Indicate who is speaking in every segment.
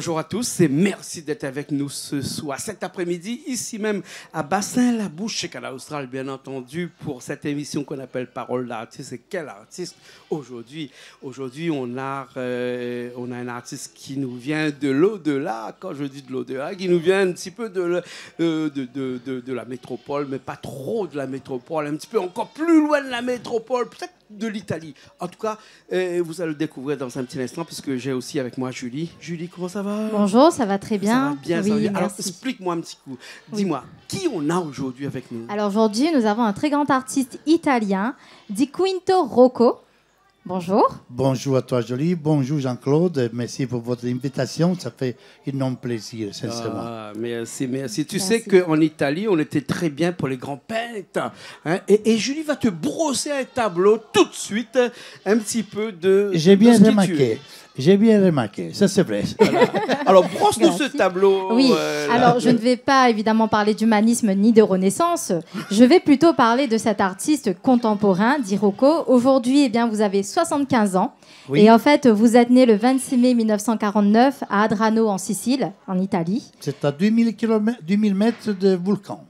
Speaker 1: Bonjour à tous et merci d'être avec nous ce soir, cet après-midi, ici même à Bassin-la-Bouche, chez Canal Austral, bien entendu, pour cette émission qu'on appelle Parole d'artiste. Et quel artiste aujourd'hui? Aujourd'hui, on a un artiste qui nous vient de l'au-delà. Quand je dis de l'au-delà, qui nous vient un petit peu de la métropole, mais pas trop de la métropole, un petit peu encore plus loin de la métropole, peut-être de l'Italie. En tout cas, vous allez le découvrir dans un petit instant, puisque j'ai aussi avec moi Julie. Julie, comment ça va?
Speaker 2: Bonjour, ça va très bien.
Speaker 1: Ça va bien,
Speaker 2: oui,
Speaker 1: ça va bien. Alors,
Speaker 2: merci.
Speaker 1: explique-moi un petit coup. Dis-moi, qui on a aujourd'hui avec nous?
Speaker 2: Alors aujourd'hui, nous avons un très grand artiste italien, Di Quinto Rocco. Bonjour.
Speaker 3: Bonjour à toi, Jolie. Bonjour, Jean-Claude. Merci pour votre invitation. Ça fait énorme plaisir, sincèrement.
Speaker 1: Ah, merci, merci. Tu
Speaker 2: Merci.
Speaker 1: sais qu'en Italie, on était très bien pour les grands peintres. Hein? Et Julie va te brosser un tableau tout de suite, un petit peu de.
Speaker 3: J'ai bien
Speaker 1: de ce qui tu
Speaker 3: remarqué.
Speaker 1: es.
Speaker 3: J'ai bien remarqué. Ça, c'est vrai.
Speaker 1: Alors, brosse-nous ce
Speaker 2: Merci.
Speaker 1: tableau.
Speaker 2: Oui,
Speaker 1: là.
Speaker 2: alors je ne vais pas évidemment parler d'humanisme ni de Renaissance. Je vais plutôt parler de cet artiste contemporain, Di Rocco. Aujourd'hui, eh bien, vous avez 75 ans.
Speaker 3: Oui.
Speaker 2: Et en fait, vous êtes né le 26 mai 1949 à Adrano, en Sicile, en Italie.
Speaker 3: C'est à 2000 mètres de volcan.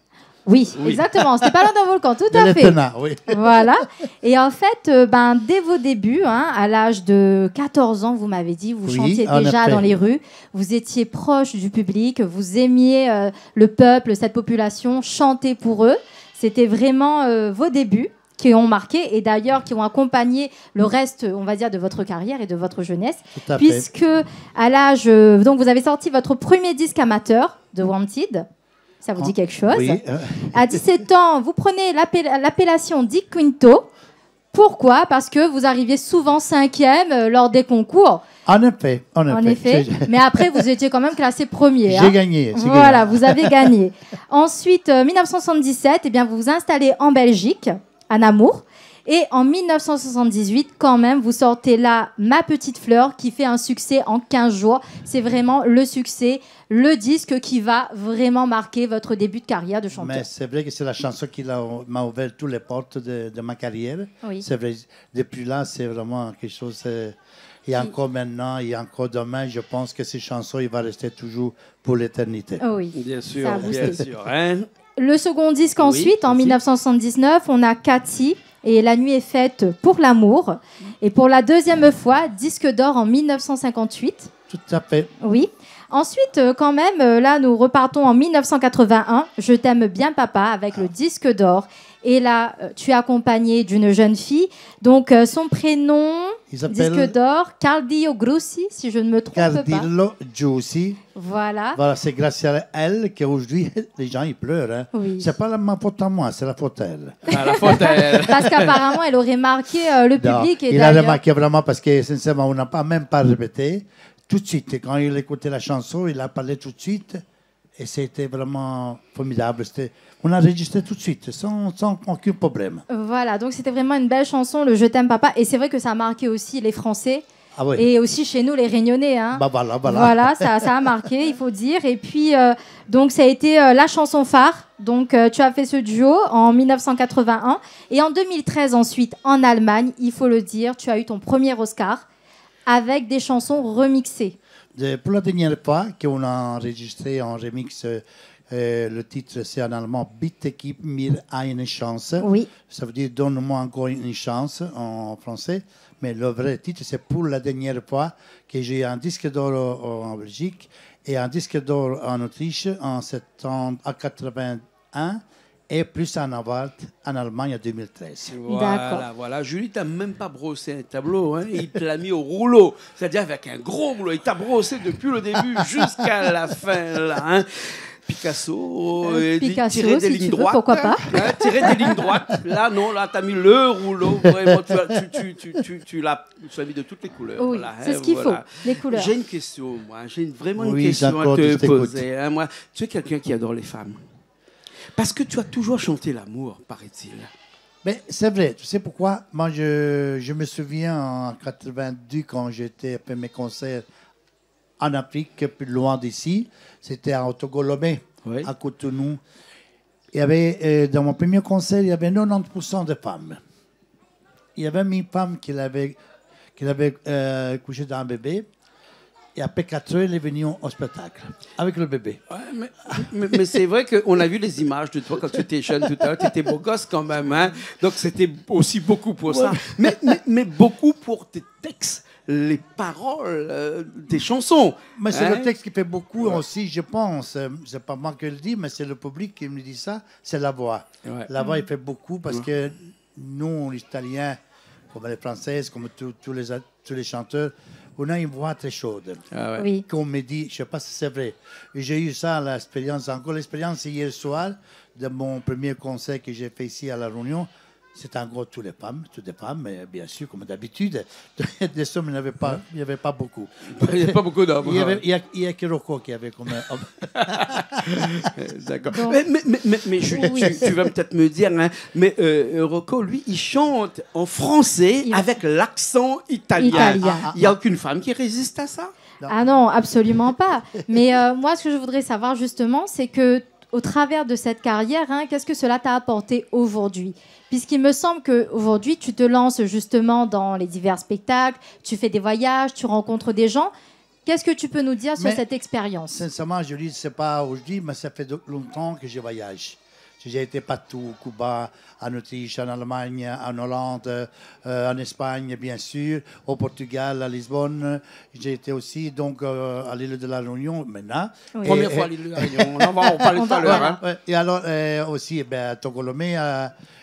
Speaker 2: Oui,
Speaker 1: Oui.
Speaker 2: exactement. C'était pas loin d'un volcan, tout
Speaker 3: De
Speaker 2: à fait.
Speaker 3: l'Etna, oui.
Speaker 2: Voilà. Et en fait, dès vos débuts, à l'âge de 14 ans, vous m'avez dit, vous
Speaker 3: Oui,
Speaker 2: chantiez
Speaker 3: en
Speaker 2: déjà
Speaker 3: effet.
Speaker 2: dans les rues, vous étiez proche du public, vous aimiez le peuple, cette population, chanter pour eux. C'était vraiment vos débuts qui ont marqué et d'ailleurs qui ont accompagné le reste, on va dire, de votre carrière et de votre jeunesse.
Speaker 3: Tout à fait.
Speaker 2: Puisque à l'âge... donc, vous avez sorti votre premier disque amateur de Wanted. Ça vous dit quelque chose?
Speaker 3: Oui.
Speaker 2: À 17 ans, vous prenez l'appellation Di Quinto. Pourquoi? Parce que vous arriviez souvent 5e lors des concours.
Speaker 3: En effet.
Speaker 2: En effet. Mais après, vous étiez quand même classé premier.
Speaker 3: J'ai gagné. j'ai
Speaker 2: Voilà,
Speaker 3: gagné.
Speaker 2: vous avez gagné. Ensuite, 1977, eh bien, vous vous installez en Belgique, à Namur. Et en 1978, quand même, vous sortez là Ma Petite Fleur, qui fait un succès en 15 jours. C'est vraiment le succès, le disque qui va vraiment marquer votre début de carrière de chanteur.
Speaker 3: Mais c'est vrai que c'est la chanson qui m'a ouvert toutes les portes de ma carrière.
Speaker 2: Oui.
Speaker 3: C'est vrai. Depuis là, c'est vraiment quelque chose. Et encore maintenant, et encore demain, je pense que ces chansons, il va rester toujours pour l'éternité.
Speaker 2: Oh oui.
Speaker 1: Bien sûr,
Speaker 2: Ça a boosté.
Speaker 1: bien sûr. Hein?
Speaker 2: Le second disque
Speaker 1: Oui,
Speaker 2: ensuite, en
Speaker 1: aussi.
Speaker 2: 1979, on a Cathy et La nuit est faite pour l'amour. Et pour la deuxième fois, disque d'or en 1958.
Speaker 3: Tout à fait.
Speaker 2: Oui. Ensuite, quand même, là, nous repartons en 1981. Je t'aime bien, papa, avec le disque d'or. Et là, tu es accompagné d'une jeune fille. Donc, son prénom,
Speaker 3: Il s'appelle
Speaker 2: disque d'or, Cardillo Grossi, si je ne me trompe pas.
Speaker 3: Cardillo Giussi.
Speaker 2: Voilà.
Speaker 3: Voilà, c'est grâce à elle qu'aujourd'hui, les gens, ils pleurent. Hein.
Speaker 2: Oui.
Speaker 3: C'est pas ma faute à moi, c'est la faute à elle.
Speaker 1: À la faute à elle.
Speaker 2: Parce qu'apparemment, elle aurait marqué le public.
Speaker 3: Non,
Speaker 2: Et
Speaker 3: il a
Speaker 2: d'ailleurs-
Speaker 3: remarqué vraiment parce que, sincèrement, on n'a pas même pas répété. Tout de suite, quand il écoutait la chanson, il a parlé tout de suite. Et c'était vraiment formidable. On a enregistré tout de suite, sans aucun problème.
Speaker 2: Voilà, donc c'était vraiment une belle chanson, le Je t'aime papa. Et c'est vrai que ça a marqué aussi les Français
Speaker 3: Ah oui.
Speaker 2: et aussi chez nous les Réunionnais. Hein.
Speaker 3: Bah voilà.
Speaker 2: Voilà, ça a marqué, il faut dire. Et puis, donc ça a été la chanson phare. Donc tu as fait ce duo en 1981. Et en 2013 ensuite, en Allemagne, il faut le dire, tu as eu ton premier Oscar avec des chansons remixées.
Speaker 3: Pour la dernière fois qu'on a enregistré en remix, le titre c'est en allemand Bitte gib mir eine Chance.
Speaker 2: Oui.
Speaker 3: Ça veut dire donne-moi encore une chance en français. Mais le vrai titre c'est pour la dernière fois que j'ai un disque d'or en Belgique et un disque d'or en Autriche en 81 et plus en Award en Allemagne en 2013.
Speaker 1: Voilà, voilà. Julie, t'as même pas brossé un tableau, hein. Il te l'a mis au rouleau. C'est-à-dire avec un gros rouleau. Il t'a brossé depuis le début jusqu'à la fin, là, hein. Picasso,
Speaker 2: Picasso,
Speaker 1: tirer des
Speaker 2: si
Speaker 1: lignes
Speaker 2: tu veux,
Speaker 1: droites.
Speaker 2: pourquoi pas.
Speaker 1: Hein, tirer des lignes droites. Là, non, là, t'as mis le rouleau. Vraiment, tu l'as mis de toutes les couleurs.
Speaker 2: Oui,
Speaker 1: voilà,
Speaker 2: c'est
Speaker 1: hein,
Speaker 2: ce qu'il
Speaker 1: voilà.
Speaker 2: faut, les couleurs.
Speaker 1: J'ai une question, moi. J'ai vraiment une
Speaker 3: Oui,
Speaker 1: question à
Speaker 3: Jean-Claude,
Speaker 1: te
Speaker 3: je t'écoute.
Speaker 1: poser. Hein. Moi, tu es quelqu'un qui adore les femmes. Parce que tu as toujours chanté l'amour, paraît-il.
Speaker 3: Mais c'est vrai, tu sais pourquoi? Moi, je me souviens en 82, quand j'étais fait mes concerts en Afrique, plus loin d'ici, c'était à Otogolomé,
Speaker 1: Oui.
Speaker 3: à Cotonou. Il y avait, dans mon premier concert, il y avait 90% de femmes. Il y avait une femme qui avait couché dans un bébé. Et après 4 heures, il est venu au spectacle avec le bébé.
Speaker 1: Ouais, mais c'est vrai qu'on a vu les images de toi quand tu étais jeune tout à l'heure. Tu étais beau gosse quand même. Hein? Donc c'était aussi beaucoup pour ça. Mais beaucoup pour tes textes, les paroles des chansons.
Speaker 3: Mais c'est le texte qui fait beaucoup aussi, je pense. C'est pas moi qui le dis, mais c'est le public qui me dit ça. C'est la voix. Ouais. La voix, il fait beaucoup parce que nous, les Italiens, comme les Françaises, comme tous les chanteurs, on a une voix très chaude.
Speaker 1: Ah ouais.
Speaker 2: Oui.
Speaker 3: Qu'on me dit, je ne sais pas si c'est vrai. J'ai eu ça, l'expérience hier soir, de mon premier concert que j'ai fait ici à La Réunion. C'était en gros toutes les femmes, mais bien sûr, comme d'habitude. Des hommes, il n'y avait pas beaucoup.
Speaker 1: Il n'y avait pas beaucoup d'hommes.
Speaker 3: Il y a que Rocco qui avait comme un homme.
Speaker 1: D'accord. Mais Julie, oui. tu vas peut-être me dire, hein, mais Rocco, lui, il chante en français avec l'accent italien. Il n'y a aucune femme qui résiste à ça?
Speaker 2: Ah non, absolument pas. Mais moi, ce que je voudrais savoir justement, c'est que au travers de cette carrière, hein, qu'est-ce que cela t'a apporté aujourd'hui? Puisqu'il me semble qu'aujourd'hui, tu te lances justement dans les divers spectacles, tu fais des voyages, tu rencontres des gens. Qu'est-ce que tu peux nous dire sur cette expérience? Sincèrement,
Speaker 3: je dis, ce n'est pas aujourd'hui, mais ça fait longtemps que je voyage. J'ai été partout, Cuba, en Autriche, en Allemagne, en Hollande, en Espagne, bien sûr, au Portugal, à Lisbonne. J'ai été aussi donc, à l'île de la Réunion maintenant.
Speaker 1: Oui. Première fois à l'île de la Réunion, on va en parler tout à l'heure. Hein.
Speaker 3: Et alors, aussi, à Togolomé,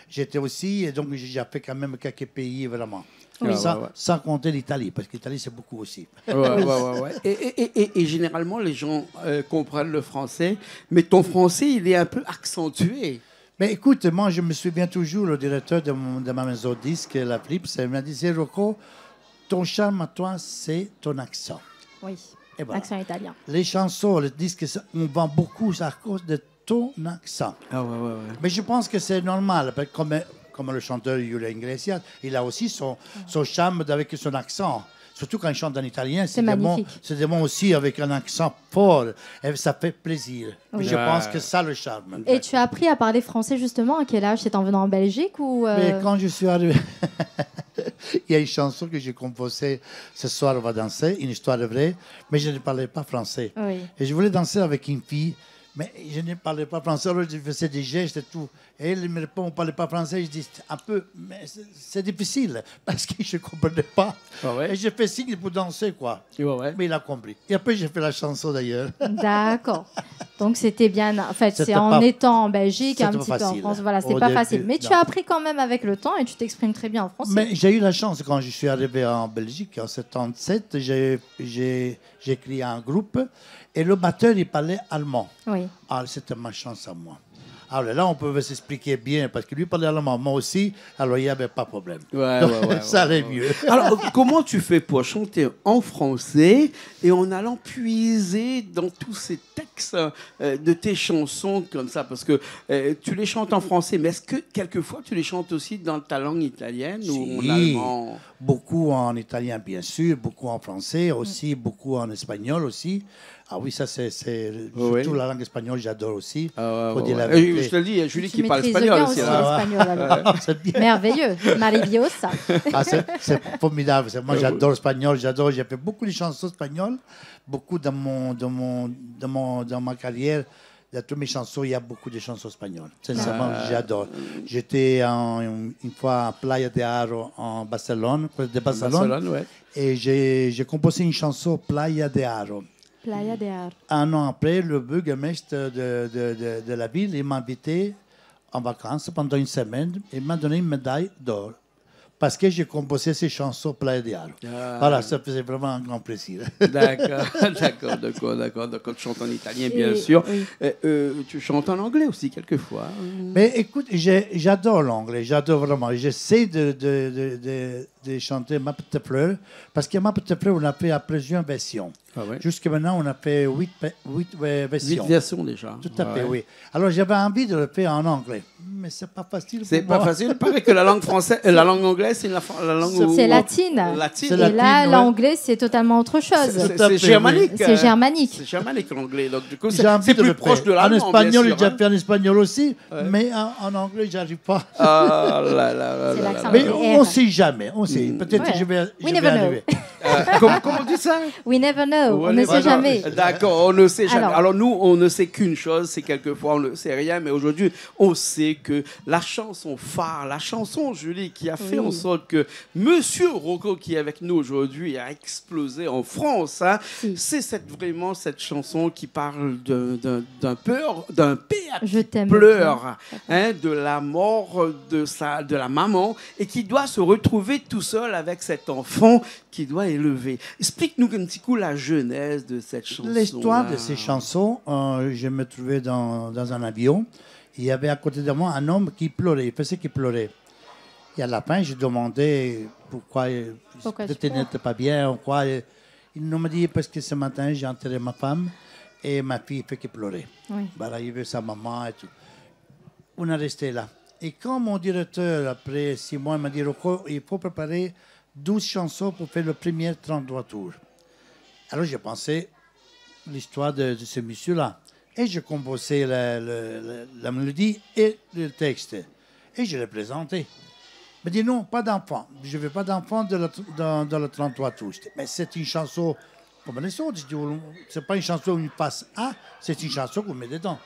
Speaker 3: j'étais aussi, et donc j'ai fait quand même quelques pays vraiment. Oui. Sans compter l'Italie, parce que l'Italie, c'est beaucoup aussi.
Speaker 1: Ouais. Et généralement, les gens comprennent le français, mais ton français, il est un peu accentué.
Speaker 3: Mais écoute, moi, je me souviens toujours, le directeur de ma maison disque, la Philips, il m'a dit, Rocco, ton charme à toi, c'est ton accent.
Speaker 2: Oui, voilà. Accent italien.
Speaker 3: Les chansons, les disques, on vend beaucoup à cause de ton accent.
Speaker 1: Ah ouais.
Speaker 3: Mais je pense que c'est normal, comme le chanteur Julio Iglesias, il a aussi son charme avec son accent. Surtout quand il chante en italien, c'est des mots aussi avec un accent fort. Et ça fait plaisir. Oui. Je pense que c'est ça le charme.
Speaker 2: Et tu as appris à parler français justement à quel âge? C'est en venant en Belgique ou
Speaker 3: Mais quand je suis arrivé, il y a une chanson que j'ai composée, Ce soir on va danser, une histoire vraie, mais je ne parlais pas français.
Speaker 2: Oui.
Speaker 3: Et je voulais danser avec une fille. Mais je ne parlais pas français, alors je faisais des gestes et tout. Et elle me répond, on ne parlait pas français. Je dis, un peu, mais c'est difficile, parce que je ne comprenais pas.
Speaker 1: Ah ouais.
Speaker 3: Et j'ai fait signe pour danser, quoi.
Speaker 1: Ouais.
Speaker 3: Mais il a compris. Et après, j'ai fait la chanson, d'ailleurs.
Speaker 2: D'accord. Donc, c'était bien... En fait, c'est en étant en Belgique, un petit peu en France. Voilà, c'était pas facile. Mais tu as appris quand même avec le temps et tu t'exprimes très bien en français.
Speaker 3: Mais j'ai eu la chance, quand je suis arrivé en Belgique, en 77, j'ai créé un groupe. Et le batteur, il parlait allemand.
Speaker 2: Oui.
Speaker 3: Ah, c'était ma chance à moi. Alors là, on pouvait s'expliquer bien, parce que lui parlait allemand, moi aussi, alors il n'y avait pas de problème.
Speaker 1: Ouais,
Speaker 3: ça allait mieux.
Speaker 1: Alors, comment tu fais pour chanter en français et en allant puiser dans tous ces textes de tes chansons comme ça? Parce que tu les chantes en français, mais est-ce que quelquefois tu les chantes aussi dans ta langue italienne ou en allemand?
Speaker 3: Beaucoup en italien, bien sûr, beaucoup en français aussi, beaucoup en espagnol aussi. Ah oui, ça c'est surtout la langue espagnole, j'adore aussi.
Speaker 1: Je te le dis, Julie qui parle espagnol aussi.
Speaker 2: Merveilleux, maravillosa.
Speaker 3: C'est formidable. Moi, j'adore l'espagnol, j'ai fait beaucoup de chansons espagnoles, beaucoup dans ma carrière. Dans toutes mes chansons, il y a beaucoup de chansons espagnoles. Sincèrement, j'adore. J'étais une fois à Playa de Aro, en Barcelone, et j'ai composé une chanson, Playa de Aro.
Speaker 2: Playa de Aro.
Speaker 3: Un an après, le bourgmestre de la ville, il m'a invité en vacances pendant une semaine et m'a donné une médaille d'or. Parce que j'ai composé ces chansons Playa de Aro. Voilà, ça faisait vraiment un grand plaisir.
Speaker 1: D'accord. Tu chantes en italien, bien sûr. Oui. Tu chantes en anglais aussi, quelquefois.
Speaker 3: Mais écoute, j'adore l'anglais, j'adore vraiment. J'essaie de chanter Ma Petite Fleur, parce que Ma Petite Fleur, on a fait à plusieurs versions.
Speaker 1: Ah ouais.
Speaker 3: Jusqu'à maintenant, on a fait 8 versions.
Speaker 1: 8 versions déjà.
Speaker 3: Tout à fait, oui. Alors, j'avais envie de le faire en anglais. Mais c'est pas facile.
Speaker 1: C'est pas facile. Il paraît que la langue française, la langue anglaise, c'est la langue.
Speaker 2: C'est latine. Et là, l'anglais, c'est totalement autre chose.
Speaker 1: C'est germanique.
Speaker 2: C'est germanique.
Speaker 1: C'est germanique l'anglais. Donc du coup, c'est plus proche de l'allemand.
Speaker 3: En espagnol, j'ai déjà fait en espagnol aussi, mais en anglais, j'arrive pas.
Speaker 1: Ah là là là.
Speaker 3: Mais on sait jamais. On aussi. Peut-être
Speaker 2: Ouais.
Speaker 3: que je vais
Speaker 2: We never know.
Speaker 3: arriver.
Speaker 1: Comment on dit ça?
Speaker 2: We never know. On ne sait
Speaker 1: Voilà.
Speaker 2: jamais.
Speaker 1: D'accord, on ne sait jamais.
Speaker 2: Alors-
Speaker 1: Alors nous, on ne sait qu'une chose, c'est quelquefois on ne sait rien, mais aujourd'hui, on sait que la chanson phare, la chanson, Julie, qui a fait
Speaker 2: Oui.
Speaker 1: en sorte que Monsieur Rocco, qui est avec nous aujourd'hui, a explosé en France, hein,
Speaker 2: Si.
Speaker 1: c'est vraiment cette chanson qui parle d'un père
Speaker 2: Je
Speaker 1: qui
Speaker 2: t'aime.
Speaker 1: pleure, hein, de la mort de la maman, et qui doit se retrouver tout seul avec cet enfant qui doit élever. Explique-nous un petit coup la genèse de cette chanson.
Speaker 3: L'histoire de ces chansons, je me trouvais dans un avion. Il y avait à côté de moi un homme qui pleurait, il faisait qu'il pleurait. Et à la fin, je demandais pourquoi
Speaker 2: Pourquoi
Speaker 3: peut-être
Speaker 2: tu
Speaker 3: il
Speaker 2: pleures?
Speaker 3: n'était pas bien ou quoi. Il nous m'a dit parce que ce matin, j'ai enterré ma femme et ma fille fait qu'il pleurait.
Speaker 2: Oui.
Speaker 3: Voilà, il veut sa maman et tout. On est resté là. Et quand mon directeur, après 6 mois, m'a dit Rocco, il faut préparer 12 chansons pour faire le premier 33 tours. Alors j'ai pensé l'histoire de ce monsieur-là. Et je composais la mélodie et le texte. Et je l'ai présenté. Il m'a dit non, pas d'enfant. Je ne veux pas d'enfant dans le 33 tours. Je dis, mais c'est une chanson comme les autres. Je dis, c'est pas une chanson où une face A, c'est une chanson qu'on met dedans.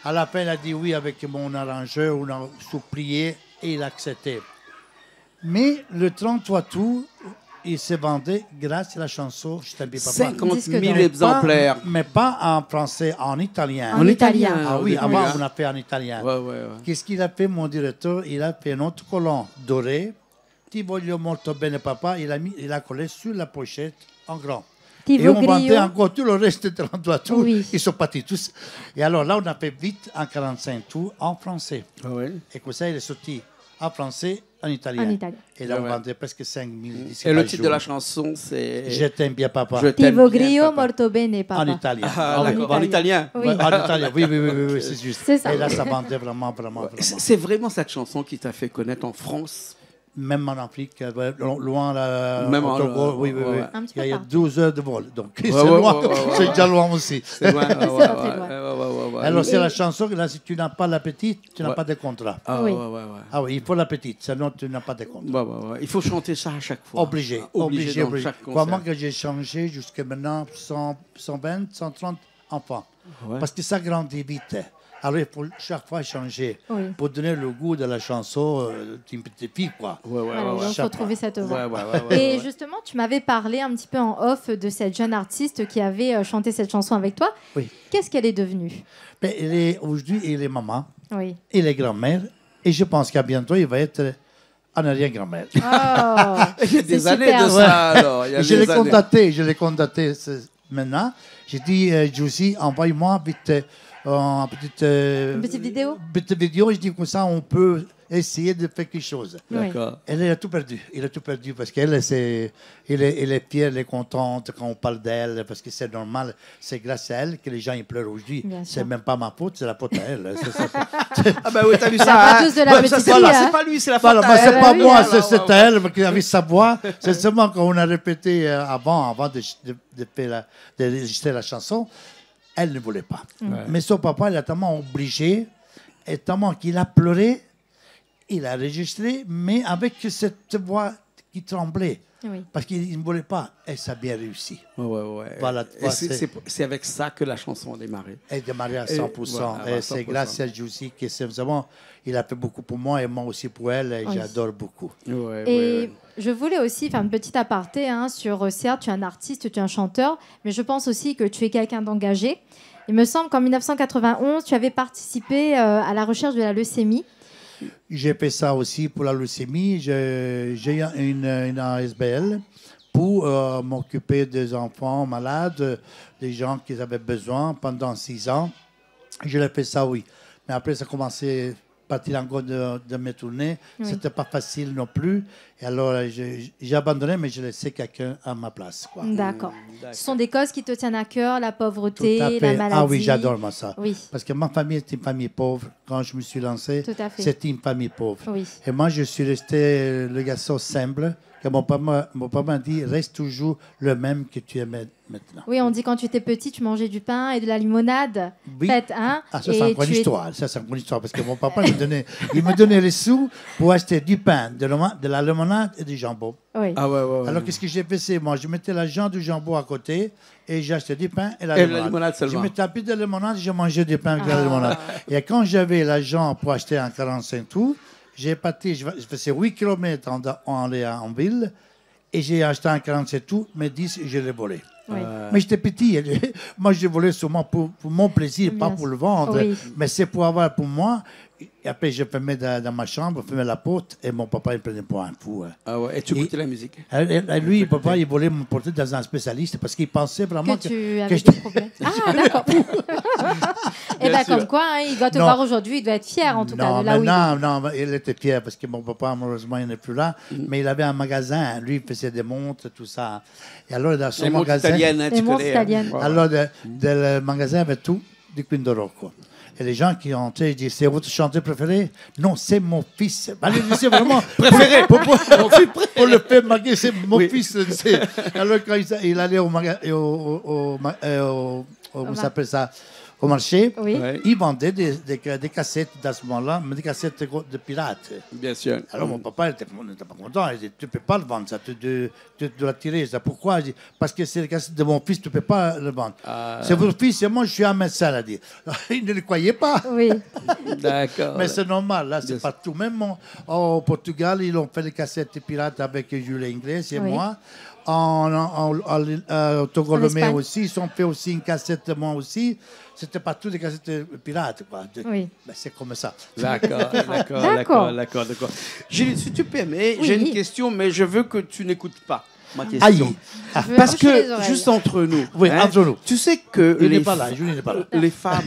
Speaker 3: À la fin, il a dit oui avec mon arrangeur, on a supplié et il a accepté. Mais le 33 tours, il s'est vendu grâce à la chanson Je t'aime, papa.
Speaker 1: 50
Speaker 2: Disque
Speaker 1: 000
Speaker 2: d'or.
Speaker 1: exemplaires.
Speaker 3: Mais pas en français, en italien.
Speaker 2: En italien.
Speaker 3: Ah oui,
Speaker 1: début,
Speaker 3: avant
Speaker 1: hein.
Speaker 3: on a fait en italien.
Speaker 1: Ouais, ouais, ouais.
Speaker 3: Qu'est-ce qu'il a fait, mon directeur? Il a fait un autre collant doré. Ti voglio molto bene, papa. Il a collé sur la pochette en grand.
Speaker 2: Ti
Speaker 3: Et on vendait
Speaker 2: voglio.
Speaker 3: encore tout le reste de 33 tours.
Speaker 2: Oui.
Speaker 3: Ils sont partis tous. Et alors là, on a fait vite en 45 tours en français.
Speaker 1: Ah ouais.
Speaker 3: Et comme ça, il est sorti en français, en italien.
Speaker 2: En italien.
Speaker 3: Et là, on
Speaker 1: Ouais.
Speaker 3: vendait presque 5000 disques
Speaker 1: Et le
Speaker 3: par
Speaker 1: titre
Speaker 3: jour.
Speaker 1: de la chanson, c'est
Speaker 3: Je t'aime bien, papa.
Speaker 1: Je
Speaker 2: Ti
Speaker 1: t'aime bien,
Speaker 2: voglio
Speaker 1: papa.
Speaker 2: molto bene, papa.
Speaker 3: En italien.
Speaker 1: Ah,
Speaker 2: En
Speaker 1: d'accord. En italien.
Speaker 2: Oui.
Speaker 3: En italien, oui, oui, c'est juste.
Speaker 2: C'est ça.
Speaker 3: Et là, ça vendait vraiment, vraiment, vraiment.
Speaker 1: C'est vraiment cette chanson qui t'a fait connaître en France.
Speaker 3: Même en Afrique, loin, là,
Speaker 1: Même
Speaker 3: au
Speaker 1: en-
Speaker 3: Togo, oui, oui,
Speaker 1: ouais,
Speaker 3: oui.
Speaker 1: ouais.
Speaker 2: Un petit
Speaker 3: Il
Speaker 2: peu
Speaker 3: y a
Speaker 2: partout.
Speaker 3: 12 heures de vol, donc c'est
Speaker 1: ouais,
Speaker 3: loin,
Speaker 1: ouais, ouais,
Speaker 3: c'est
Speaker 1: ouais.
Speaker 3: déjà loin aussi.
Speaker 1: C'est loin.
Speaker 2: pas très loin.
Speaker 3: Alors, c'est
Speaker 2: Et-
Speaker 3: la chanson que là, si tu n'as pas l'appétit, tu n'as
Speaker 1: Ouais.
Speaker 3: pas de contrat.
Speaker 1: Ah,
Speaker 2: Oui.
Speaker 1: ouais, ouais, ouais.
Speaker 3: Ah oui, il faut l'appétit, sinon tu n'as pas de contrat.
Speaker 1: Ouais, ouais, ouais. Il faut chanter ça à chaque fois.
Speaker 3: Obligé, obligé,
Speaker 1: dans
Speaker 3: obligé.
Speaker 1: chaque concert.
Speaker 3: Crois-moi que j'ai changé jusqu'à maintenant 120, 130 enfants.
Speaker 1: Ouais.
Speaker 3: Parce que ça grandit vite. Alors, il faut chaque fois changer
Speaker 2: Oui.
Speaker 3: pour donner le goût de la chanson d'une petite fille, quoi.
Speaker 1: Ouais, ouais,
Speaker 2: Voilà,
Speaker 1: ouais,
Speaker 2: donc
Speaker 1: ouais.
Speaker 2: il faut trouver cette
Speaker 1: Ouais,
Speaker 2: voix.
Speaker 1: ouais, ouais, ouais,
Speaker 2: Et
Speaker 1: ouais.
Speaker 2: justement, tu m'avais parlé un petit peu en off de cette jeune artiste qui avait chanté cette chanson avec toi.
Speaker 3: Oui.
Speaker 2: Qu'est-ce qu'elle est devenue?
Speaker 3: Mais aujourd'hui, il est maman,
Speaker 2: Oui.
Speaker 3: il est grand-mère, et je pense qu'à bientôt, il va être en arrière-grand-mère.
Speaker 2: Oh,
Speaker 1: Il y a des
Speaker 2: c'est
Speaker 1: années
Speaker 2: super.
Speaker 1: de ça, alors. Il y a
Speaker 3: Je
Speaker 1: des
Speaker 3: l'ai
Speaker 1: années.
Speaker 3: contacté maintenant. J'ai dit, Josie, envoie-moi vite une
Speaker 2: petite vidéo.
Speaker 3: petite vidéo. Je dis comme ça, on peut essayer de faire quelque chose.
Speaker 2: Oui.
Speaker 1: D'accord.
Speaker 3: Elle a tout perdu. Il a tout perdu parce qu'elle, elle est fière, elle est contente quand on parle d'elle parce que c'est normal. C'est grâce à elle que les gens ils pleurent aujourd'hui.
Speaker 2: Bien sûr.
Speaker 3: C'est même pas ma faute, c'est la faute à elle.
Speaker 1: Ah bah oui, t'as vu ça.
Speaker 2: pas
Speaker 1: hein.
Speaker 2: tous de la
Speaker 1: Ouais,
Speaker 2: petite
Speaker 1: ça, c'est
Speaker 2: fille,
Speaker 1: pas-
Speaker 2: hein.
Speaker 1: c'est pas lui, c'est la faute
Speaker 3: Voilà,
Speaker 1: à
Speaker 3: mais c'est
Speaker 1: elle.
Speaker 3: pas
Speaker 2: oui,
Speaker 3: moi,
Speaker 1: alors,
Speaker 3: c'est à elle, parce qu'avec sa voix, c'est seulement quand on a répété avant d'enregistrer la chanson, elle ne voulait pas. Mais son papa, il a tellement obligé, et tellement qu'il a pleuré, il a enregistré, mais avec cette voix qui tremblait,
Speaker 2: Oui.
Speaker 3: parce qu'il ne voulait pas, et ça a bien réussi.
Speaker 1: Ouais, ouais, ouais.
Speaker 3: Voilà,
Speaker 1: Et
Speaker 3: c'est-
Speaker 1: c'est avec ça que la chanson a démarré.
Speaker 3: Elle est démarrée à
Speaker 1: Et
Speaker 3: 100%.
Speaker 1: voilà,
Speaker 3: Et
Speaker 1: à
Speaker 3: c'est
Speaker 1: 100%.
Speaker 3: grâce à Josie que c'est vraiment, il a fait beaucoup pour moi et moi aussi pour elle, et
Speaker 2: Oui.
Speaker 3: j'adore beaucoup.
Speaker 1: Ouais,
Speaker 2: Et
Speaker 1: ouais.
Speaker 2: je voulais aussi faire une petite aparté sur, certes, tu es un artiste, tu es un chanteur, mais je pense aussi que tu es quelqu'un d'engagé. Il me semble qu'en 1991, tu avais participé à la recherche de la leucémie.
Speaker 3: J'ai fait ça aussi pour la leucémie. J'ai une ASBL pour m'occuper des enfants malades, des gens qui avaient besoin pendant 6 ans. Je l'ai fait ça, oui. Mais après, ça a commencé à partir encore de mes tournées.
Speaker 2: Oui.
Speaker 3: C'était pas facile non plus. Et alors, j'ai abandonné, mais j'ai laissé quelqu'un à ma place, quoi.
Speaker 2: D'accord.
Speaker 1: D'accord.
Speaker 2: Ce sont des causes qui te tiennent à cœur, la
Speaker 3: Tout
Speaker 2: pauvreté,
Speaker 3: à
Speaker 2: la
Speaker 3: fait.
Speaker 2: maladie.
Speaker 3: Ah oui, j'adore moi ça.
Speaker 2: Oui.
Speaker 3: Parce que ma famille est une famille pauvre. quand je me suis lancé,
Speaker 2: Tout à fait.
Speaker 3: c'était une famille pauvre.
Speaker 2: Oui.
Speaker 3: Et moi, je suis resté le garçon simple, que mon papa m'a dit, reste toujours le même que tu es maintenant.
Speaker 2: Oui, on dit quand tu étais petit, tu mangeais du pain et de la limonade.
Speaker 3: Oui.
Speaker 2: Faites, hein,
Speaker 3: Ah, ça,
Speaker 2: et
Speaker 3: c'est encore une
Speaker 2: tu es-
Speaker 3: histoire. Ça, c'est encore une histoire. Parce que mon papa, il me donnait les sous pour acheter du pain, de la limonade et du jambon.
Speaker 2: Oui.
Speaker 1: Ah ouais.
Speaker 3: Alors, qu'est-ce que j'ai fait? C'est moi, je mettais l'argent du jambon à côté et j'achetais du pain et la
Speaker 1: Et
Speaker 3: limonade.
Speaker 1: la limonade seulement.
Speaker 3: Je mettais un peu de limonade et je mangeais du pain avec la limonade. Et quand j'avais l'argent pour acheter un 45 tours, j'ai parti, je faisais 8 km en allant en ville et j'ai acheté un 47 tours, mais 10, je l'ai volé.
Speaker 2: Oui.
Speaker 3: Mais j'étais petit. Moi, je volais seulement pour mon plaisir,
Speaker 2: Bien
Speaker 3: pas pour le vendre.
Speaker 2: Oui.
Speaker 3: Mais c'est pour avoir pour moi. Et après, je fermais dans ma chambre, je fermais la porte et mon papa, il prenait pour un fou.
Speaker 1: Ah ouais. Et tu écoutais la musique.
Speaker 3: Et lui, papa, il voulait me porter dans un spécialiste parce qu'il pensait vraiment
Speaker 2: Que tu avais
Speaker 3: que
Speaker 2: des
Speaker 3: j'étais-
Speaker 2: problèmes. Ah, d'accord. Et bien,
Speaker 1: sûr.
Speaker 2: comme quoi, hein, il doit te
Speaker 3: Non.
Speaker 2: voir aujourd'hui, il doit être fier en tout cas de là où il est.
Speaker 3: non, il était fier parce que mon papa, malheureusement, il n'est plus là. Mais il avait un magasin. Lui, il faisait des montres, tout ça. Et alors, dans son
Speaker 1: Les montres
Speaker 3: magasin,
Speaker 1: italiennes, hein,
Speaker 2: Les
Speaker 1: tu
Speaker 2: montres
Speaker 1: connais.
Speaker 2: italiennes.
Speaker 1: Ouais.
Speaker 3: alors, le magasin avait tout du Queen Rocco. Et les gens qui entraient, ils disaient, c'est votre chanteur préféré? Non, c'est mon fils. Allez, c'est vraiment préféré. Pour le faire marquer, c'est mon
Speaker 1: Oui.
Speaker 3: fils. C'est- Alors, quand il allait au magasin, comment ça s'appelle ça? Au marché,
Speaker 2: Oui.
Speaker 1: Ouais.
Speaker 3: ils vendaient des cassettes dans ce moment-là, mais des cassettes de pirates.
Speaker 1: Bien sûr.
Speaker 3: Alors mon papa n'était pas content. Il dit, tu ne peux pas le vendre, ça. Tu dois tirer ça. Pourquoi? Il dit, parce que c'est le cassette de mon fils, tu ne peux pas le vendre. C'est votre fils et moi, je suis un médecin, il a dit. Il ne le croyait pas.
Speaker 2: Oui.
Speaker 1: D'accord.
Speaker 3: Mais c'est normal, là, c'est
Speaker 1: Bien sûr.
Speaker 3: partout. Même au Portugal, ils ont fait des cassettes pirates avec Julien Inglés et
Speaker 2: Oui.
Speaker 3: moi. Au Togo
Speaker 2: En
Speaker 3: Lomé
Speaker 2: Espagne.
Speaker 3: aussi, ils ont fait aussi une cassette, moi aussi. C'était partout des cassettes pirates, quoi.
Speaker 2: Oui.
Speaker 3: Ben, c'est comme ça.
Speaker 1: D'accord. Gilles, si tu permets,
Speaker 2: Oui.
Speaker 1: j'ai une question, mais je veux que tu n'écoutes pas ma question.
Speaker 3: Aïe.
Speaker 2: Je veux
Speaker 1: Parce
Speaker 2: boucher les
Speaker 1: que,
Speaker 2: oreilles.
Speaker 1: juste entre nous,
Speaker 3: Oui, entre nous.
Speaker 1: tu sais que
Speaker 3: Il n'est pas là, Julien n'est pas là.
Speaker 1: les femmes,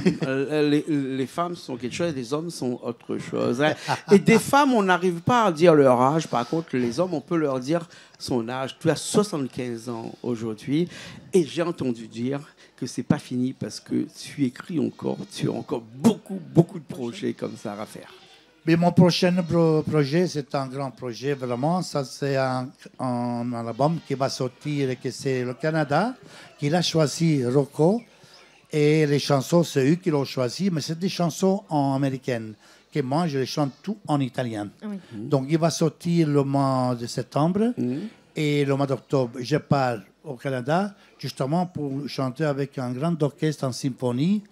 Speaker 1: les femmes sont quelque chose et les hommes sont autre chose. Hein. Et des femmes, on n'arrive pas à dire leur âge. Par contre, les hommes, on peut leur dire son âge. Tu as 75 ans aujourd'hui. Et j'ai entendu dire que c'est pas fini parce que tu écris encore. Tu as encore beaucoup de projets comme ça à faire.
Speaker 3: Mais mon prochain projet, c'est un grand projet, vraiment. Ça, c'est un album qui va sortir, que c'est le Canada, qui l'a choisi, Rocco. Et les chansons, c'est eux qui l'ont choisi, mais c'est des chansons américaines. Que moi, je les chante tout en italien.
Speaker 2: Oui.
Speaker 3: Donc, il va sortir le mois de septembre. Et le mois d'octobre, je pars au Canada, justement pour chanter avec un grand orchestre en symphonie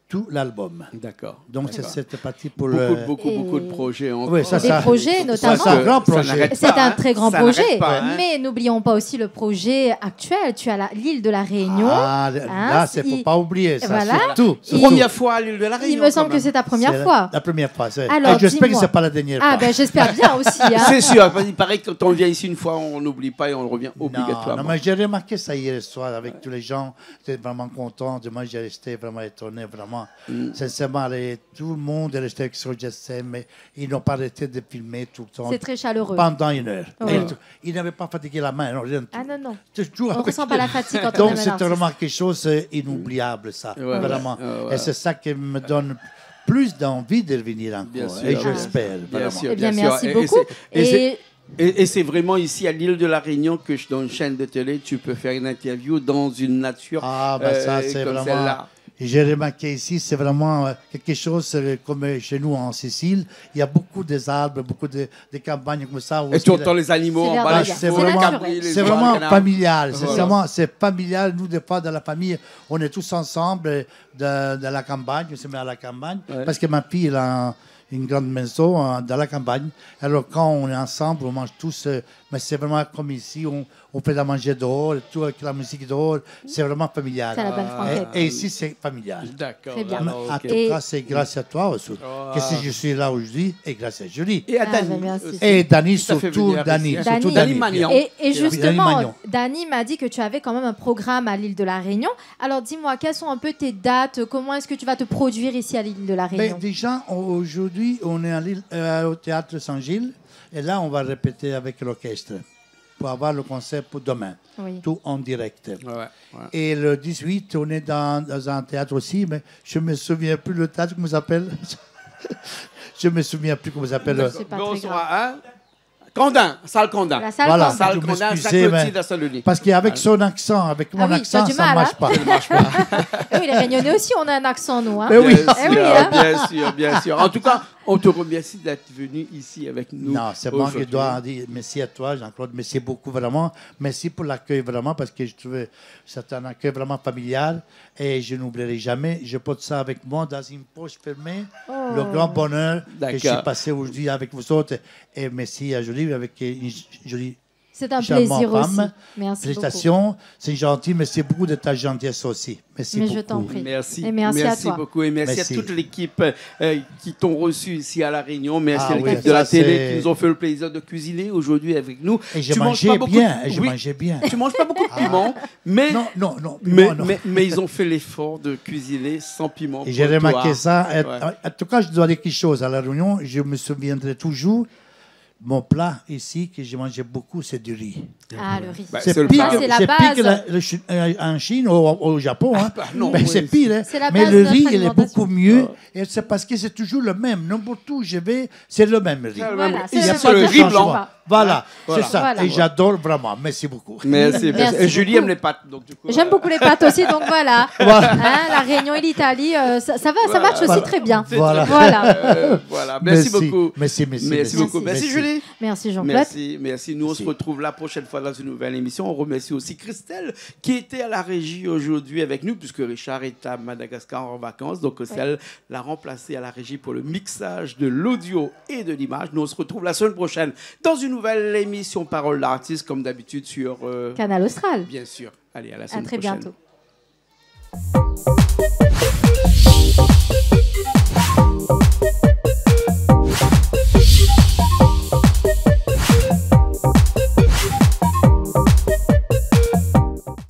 Speaker 3: tout l'album.
Speaker 1: D'accord.
Speaker 3: Donc,
Speaker 1: D'accord.
Speaker 3: c'est parti pour le...
Speaker 1: Beaucoup de projets encore.
Speaker 3: Oui, ça,
Speaker 2: Des
Speaker 3: ça-
Speaker 2: projets, notamment.
Speaker 3: c'est un grand
Speaker 1: Ça
Speaker 3: projet.
Speaker 1: n'arrête
Speaker 2: C'est
Speaker 1: pas,
Speaker 2: un
Speaker 1: hein.
Speaker 2: très grand
Speaker 1: Ça n'arrête
Speaker 2: projet,
Speaker 1: pas, hein.
Speaker 2: mais n'oublions pas aussi le projet actuel. Tu as l'île de la Réunion.
Speaker 3: Ah,
Speaker 2: Hein,
Speaker 3: là, c'est faut pas oublier ça.
Speaker 2: Voilà.
Speaker 3: Surtout.
Speaker 2: Il-
Speaker 1: Première fois à l'île de la Réunion.
Speaker 2: Il me semble
Speaker 1: quand
Speaker 2: que
Speaker 1: même.
Speaker 2: c'est ta première
Speaker 3: C'est
Speaker 2: fois.
Speaker 3: La première fois.
Speaker 2: Alors,
Speaker 3: J'espère que
Speaker 2: dis-moi.
Speaker 3: c'est pas la dernière
Speaker 2: Ah,
Speaker 3: fois.
Speaker 2: ben j'espère bien aussi. Hein.
Speaker 1: C'est sûr, il paraît que quand on vient ici une fois, on n'oublie pas et on revient
Speaker 3: Non,
Speaker 1: obligatoirement.
Speaker 3: mais j'ai remarqué ça hier soir avec tous les gens. J'étais vraiment content. Moi, j'ai resté vraiment étonné, vraiment. Sincèrement, tout le monde est resté sur GSM, mais ils n'ont pas arrêté de filmer tout le temps.
Speaker 2: C'est très chaleureux.
Speaker 3: Pendant une heure.
Speaker 2: Oui.
Speaker 3: Et ils n'avaient pas fatigué la main. Non, rien du tout.
Speaker 2: Ah non, non.
Speaker 3: Toujours
Speaker 2: On ne
Speaker 3: avec-
Speaker 2: ressent pas la fatigue quand on
Speaker 3: Donc,
Speaker 2: aime un
Speaker 3: c'est
Speaker 2: artiste.
Speaker 3: vraiment quelque chose d'inoubliable, ça.
Speaker 1: Ouais,
Speaker 3: vraiment.
Speaker 1: ouais.
Speaker 3: Et c'est ça qui me donne plus d'envie de revenir encore.
Speaker 1: Bien sûr.
Speaker 3: Et
Speaker 1: Ah.
Speaker 3: j'espère,
Speaker 1: Bien
Speaker 3: vraiment.
Speaker 1: sûr.
Speaker 2: Eh bien,
Speaker 1: sûr.
Speaker 2: merci
Speaker 1: Et
Speaker 2: beaucoup.
Speaker 1: c'est- et c'est-
Speaker 2: Et
Speaker 1: Et c'est vraiment ici à l'île de la Réunion que dans une chaîne de télé, tu peux faire une interview dans une nature
Speaker 3: Ah, ben ça, c'est
Speaker 1: comme
Speaker 3: vraiment.
Speaker 1: celle-là.
Speaker 3: J'ai remarqué ici, c'est vraiment quelque chose comme chez nous en Sicile. Il y a beaucoup d'arbres, beaucoup de campagnes comme ça. où
Speaker 1: Et tu entends les animaux
Speaker 2: C'est
Speaker 1: en bas,
Speaker 2: verdad.
Speaker 1: les
Speaker 3: c'est
Speaker 1: chevaux,
Speaker 3: vraiment-
Speaker 1: les cabris, les
Speaker 3: C'est
Speaker 1: oies,
Speaker 3: vraiment
Speaker 1: les canards.
Speaker 3: familial.
Speaker 1: Voilà.
Speaker 3: C'est familial. Nous, des fois, dans la famille, on est tous ensemble dans la campagne. On se met à la campagne.
Speaker 1: Ouais.
Speaker 3: Parce que ma fille, elle a une grande maison dans la campagne. Alors, quand on est ensemble, on mange tous. Mais c'est vraiment comme ici, on fait à manger dehors, et tout avec la musique dehors. C'est vraiment familial.
Speaker 2: C'est la bonne franquette.
Speaker 3: Et ici, c'est familial.
Speaker 1: D'accord.
Speaker 2: Très bien.
Speaker 3: Mais
Speaker 1: alors,
Speaker 3: en
Speaker 1: ok.
Speaker 3: tout
Speaker 2: Et-
Speaker 3: cas, c'est grâce à toi aussi. Que si je suis là aujourd'hui, et grâce à Julie.
Speaker 1: Et à
Speaker 2: Ah,
Speaker 1: Dani.
Speaker 2: ben merci.
Speaker 1: aussi.
Speaker 3: Et Dani,
Speaker 1: Qui t'a fait
Speaker 3: surtout
Speaker 1: venir
Speaker 3: Dani.
Speaker 1: ici, hein.
Speaker 3: Surtout
Speaker 2: Dani
Speaker 3: Dani.
Speaker 1: Magnan.
Speaker 2: Et
Speaker 3: Dani
Speaker 2: justement,
Speaker 3: Magnan.
Speaker 2: Dani m'a dit que tu avais quand même un programme à l'île de la Réunion. Alors dis-moi, quelles sont un peu tes dates? Comment est-ce que tu vas te produire ici à l'île de la
Speaker 3: Mais
Speaker 2: Réunion?
Speaker 3: déjà, aujourd'hui, on est au théâtre Saint-Gilles. Et là, on va répéter avec l'orchestre pour avoir le concert pour demain.
Speaker 2: Oui.
Speaker 3: Tout en direct.
Speaker 1: Ouais.
Speaker 3: Et le 18, on est dans un théâtre aussi, mais je ne me souviens plus le théâtre, comment ça s'appelle. Je me souviens plus comment ça s'appelle.
Speaker 2: C'est pas très
Speaker 1: Bonsoir, hein? Condin, salle Condin.
Speaker 2: La salle
Speaker 3: Voilà.
Speaker 2: Condin.
Speaker 1: Salle
Speaker 3: Je
Speaker 1: Condin,
Speaker 3: m'excusais,
Speaker 1: Saint-Clotilde
Speaker 3: mais-
Speaker 1: à Saint-Denis.
Speaker 3: Parce qu'avec son accent, avec mon
Speaker 2: oui,
Speaker 3: accent,
Speaker 2: t'as du
Speaker 3: ça
Speaker 2: mal,
Speaker 3: ne marche
Speaker 2: hein.
Speaker 3: pas.
Speaker 2: Oui, les Réunionnais aussi, on a un accent, nous. Hein.
Speaker 3: Mais oui.
Speaker 1: Bien sûr,
Speaker 2: Eh oui, hein.
Speaker 1: bien sûr, bien sûr. En tout cas, on te remercie d'être venu ici avec nous.
Speaker 3: Non, c'est moi qui
Speaker 1: aujourd'hui.
Speaker 3: dois dire merci à toi, Jean-Claude. Merci beaucoup, vraiment. Merci pour l'accueil, vraiment, parce que je trouvais que c'est un accueil vraiment familial et je n'oublierai jamais. Je porte ça avec moi dans une poche fermée.
Speaker 2: Oh.
Speaker 3: Le grand bonheur que je suis
Speaker 1: D'accord.
Speaker 3: passé aujourd'hui avec vous autres. Et merci à Jolie, avec une jolie.
Speaker 2: C'est un
Speaker 3: Charmant
Speaker 2: plaisir aussi.
Speaker 3: femme.
Speaker 2: Merci beaucoup.
Speaker 3: Félicitations, c'est gentil. Merci beaucoup de ta gentillesse aussi. Merci
Speaker 2: Mais
Speaker 3: beaucoup.
Speaker 2: je t'en prie.
Speaker 1: Merci.
Speaker 2: Et merci à toi.
Speaker 1: beaucoup. Et merci,
Speaker 3: Merci.
Speaker 1: à toute l'équipe qui t'ont reçu ici à La Réunion. Merci
Speaker 3: Ah
Speaker 1: à l'équipe
Speaker 3: oui,
Speaker 1: de la
Speaker 3: ça,
Speaker 1: télé
Speaker 3: c'est-
Speaker 1: qui nous ont fait le plaisir de cuisiner aujourd'hui avec nous.
Speaker 3: Et je
Speaker 1: Tu manges
Speaker 3: mangeais
Speaker 1: pas beaucoup
Speaker 3: bien.
Speaker 1: de-
Speaker 3: Et je
Speaker 1: Oui,
Speaker 3: mangeais bien.
Speaker 1: tu manges pas beaucoup de piment, mais,
Speaker 3: Non, non, non. moi, non.
Speaker 1: mais ils ont fait l'effort de cuisiner sans piment.
Speaker 3: Et j'ai
Speaker 1: pour toi.
Speaker 3: remarqué ça. Et-
Speaker 1: Ouais.
Speaker 3: En tout cas, je dois dire quelque chose. À La Réunion, je me souviendrai toujours. Mon plat ici, que j'ai mangé beaucoup, c'est du riz.
Speaker 2: Ah, le riz.
Speaker 1: Bah,
Speaker 3: C'est
Speaker 1: le
Speaker 3: pire,
Speaker 1: plat.
Speaker 2: c'est la
Speaker 3: c'est pire que
Speaker 2: base.
Speaker 3: en Chine ou au Japon. Hein.
Speaker 1: non,
Speaker 3: Ben,
Speaker 1: oui.
Speaker 3: c'est pire. Hein.
Speaker 2: C'est la
Speaker 3: Mais
Speaker 2: base
Speaker 3: le
Speaker 2: de notre
Speaker 3: riz, il est
Speaker 2: alimentation.
Speaker 3: beaucoup mieux. Et c'est parce que c'est toujours le même. N'importe où je vais, c'est le même riz.
Speaker 1: C'est le
Speaker 2: Voilà,
Speaker 1: même riz.
Speaker 2: c'est
Speaker 1: Il y a
Speaker 2: le
Speaker 1: pas le
Speaker 2: même
Speaker 1: riz
Speaker 2: changement.
Speaker 1: blanc.
Speaker 3: Voilà,
Speaker 1: Voilà.
Speaker 3: c'est ça.
Speaker 2: Voilà.
Speaker 3: Et j'adore vraiment. Merci beaucoup.
Speaker 1: Merci.
Speaker 2: Merci
Speaker 1: Et Julie
Speaker 2: beaucoup.
Speaker 1: aime les pâtes. Donc, du coup,
Speaker 2: J'aime beaucoup les pâtes aussi, donc voilà. Hein, la Réunion et l'Italie, ça va, ça match aussi très bien.
Speaker 1: C'est
Speaker 3: Voilà.
Speaker 1: très bien. Voilà. Merci beaucoup.
Speaker 3: Merci
Speaker 1: beaucoup. Merci Julie.
Speaker 2: Merci Jean-Claude.
Speaker 1: Merci. Nous, on se retrouve la prochaine fois dans une nouvelle émission. On remercie aussi Christelle qui était à la régie aujourd'hui avec nous, puisque Richard est à Madagascar en vacances. Donc, celle l'a remplacée à la régie pour le mixage de l'audio et de l'image. Nous, on se retrouve la semaine prochaine dans une nouvelle émission Parole d'artiste, comme d'habitude sur...
Speaker 2: Canal Austral.
Speaker 1: bien sûr. Allez, à la
Speaker 2: À
Speaker 1: semaine
Speaker 2: très
Speaker 1: prochaine.
Speaker 2: bientôt.